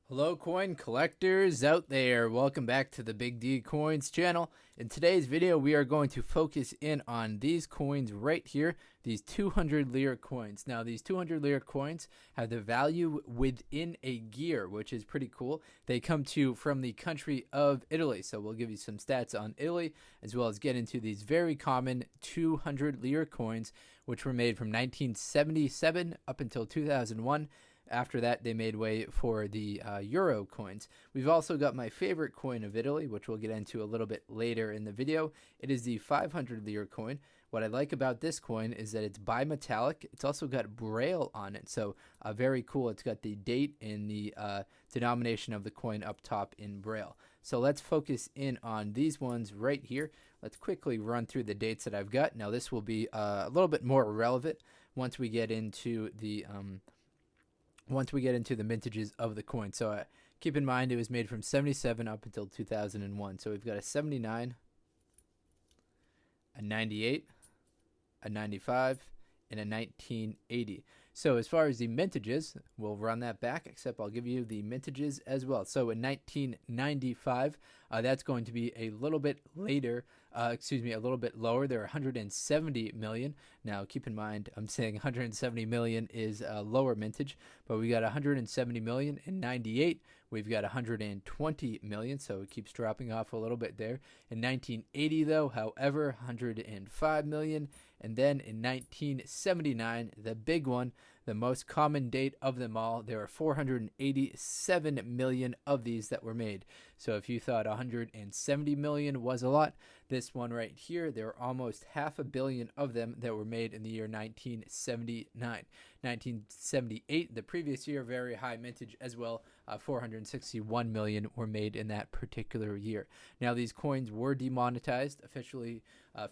Hello coin collectors out there, welcome back to the Big D Coins channel. In today's video we are going to focus in on these coins right here, these 200 Lire coins. Now these 200 Lire coins have the value within a gear, which is pretty cool. They come to from the country of Italy, so we'll give you some stats on Italy as well as get into these very common 200 Lire coins which were made from 1977 up until 2001. After that, they made way for the euro coins. We've also got my favorite coin of Italy, which we'll get into a little bit later in the video. It is the 500 Lire coin. What I like about this coin is that it's bimetallic. It's also got braille on it, so very cool. It's got the date and the denomination of the coin up top in braille. So let's focus in on these ones right here. Let's quickly run through the dates that I've got. Now this will be a little bit more relevant once we get into the mintages of the coin. So keep in mind it was made from 77 up until 2001. So we've got a 79, a 98, a 95, and a 1980. So as far as the mintages, we'll run that back, except I'll give you the mintages as well. So in 1995, that's going to be a little bit later, a little bit lower. They're 170 million. Now keep in mind, I'm saying 170 million is a lower mintage, but we got 170 million in 98. We've got 120 million, so it keeps dropping off a little bit there. In 1980, though, however, 105 million. And then in 1979, the big one, the most common date of them all, there are 487 million of these that were made. So if you thought 170 million was a lot, this one right here, there are almost 500 million of them that were made in the year 1979. 1978, the previous year, very high mintage as well. 461 million were made in that particular year. Now these coins were demonetized officially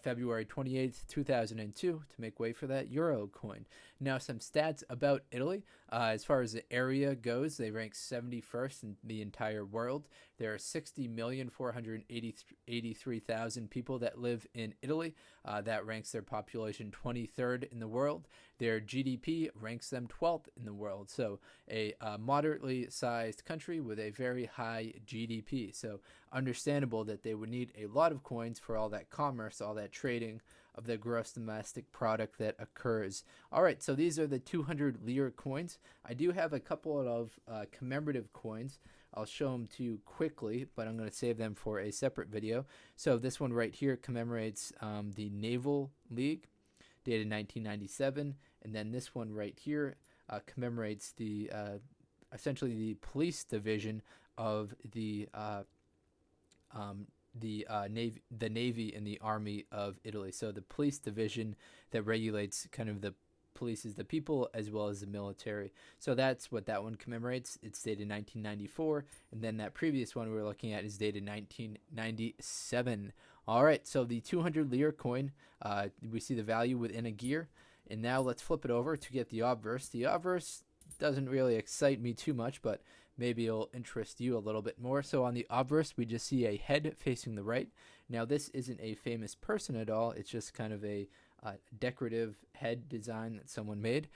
February 28th, 2002 to make way for that euro coin. Now some stats about Italy. As far as the area goes, they rank 71st in the entire world. There are 60,483,000 people that live in Italy. That ranks their population 23rd in the world. Their GDP ranks them 12th in the world. So a moderately sized country with a very high GDP. So understandable that they would need a lot of coins for all that commerce, all that trading of the gross domestic product that occurs. All right, so these are the 200 Lire coins. I do have a couple of commemorative coins. I'll show them to you quickly, but I'm going to save them for a separate video. So this one right here commemorates the Naval League, dated 1997, and then this one right here commemorates the essentially the police division of the Navy and the Army of Italy. So the police division that regulates kind of the polices the people as well as the military. So that's what that one commemorates. It's dated 1994, and then that previous one we were looking at is dated 1997. All right, so the 200 Lire coin, we see the value within a gear, and now let's flip it over to get the obverse. The obverse doesn't really excite me too much, but maybe it'll interest you a little bit more. So on the obverse, we just see a head facing the right. Now this isn't a famous person at all. It's just kind of a decorative head design that someone made.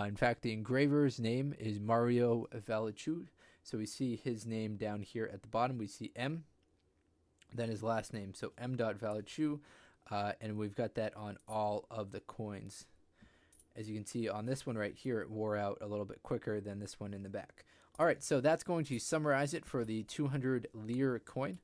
In fact, the engraver's name is Mario Vallicu. So we see his name down here at the bottom. We see M, then his last name. So M.Vallicu, and we've got that on all of the coins. As you can see on this one right here, it wore out a little bit quicker than this one in the back. All right, so that's going to summarize it for the 200 Lire coin.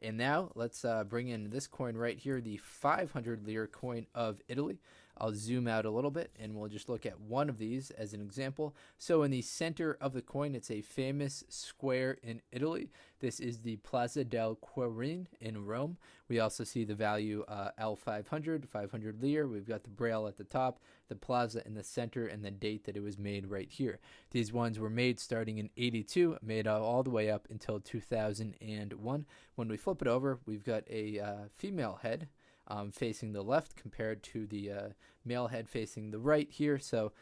And now let's bring in this coin right here, the 500 Lire coin of Italy. I'll zoom out a little bit and we'll just look at one of these as an example. So in the center of the coin, it's a famous square in Italy. This is the Plaza del Quirin in Rome. We also see the value L500, 500 Lire. We've got the braille at the top, the plaza in the center, and the date that it was made right here. These ones were made starting in 82, made all the way up until 2001. When we flip it over, we've got a female head facing the left compared to the male head facing the right here. So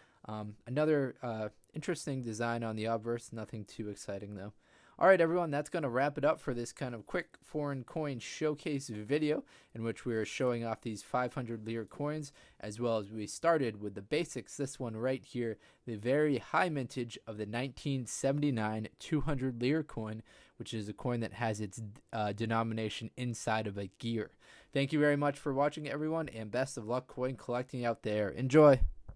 another interesting design on the obverse, nothing too exciting though. All right, everyone, that's going to wrap it up for this kind of quick foreign coin showcase video in which we are showing off these 500 Lire coins, as well as we started with the basics. This one right here, the very high mintage of the 1979 200 Lire coin, which is a coin that has its denomination inside of a gear. Thank you very much for watching, everyone, and best of luck coin collecting out there. Enjoy!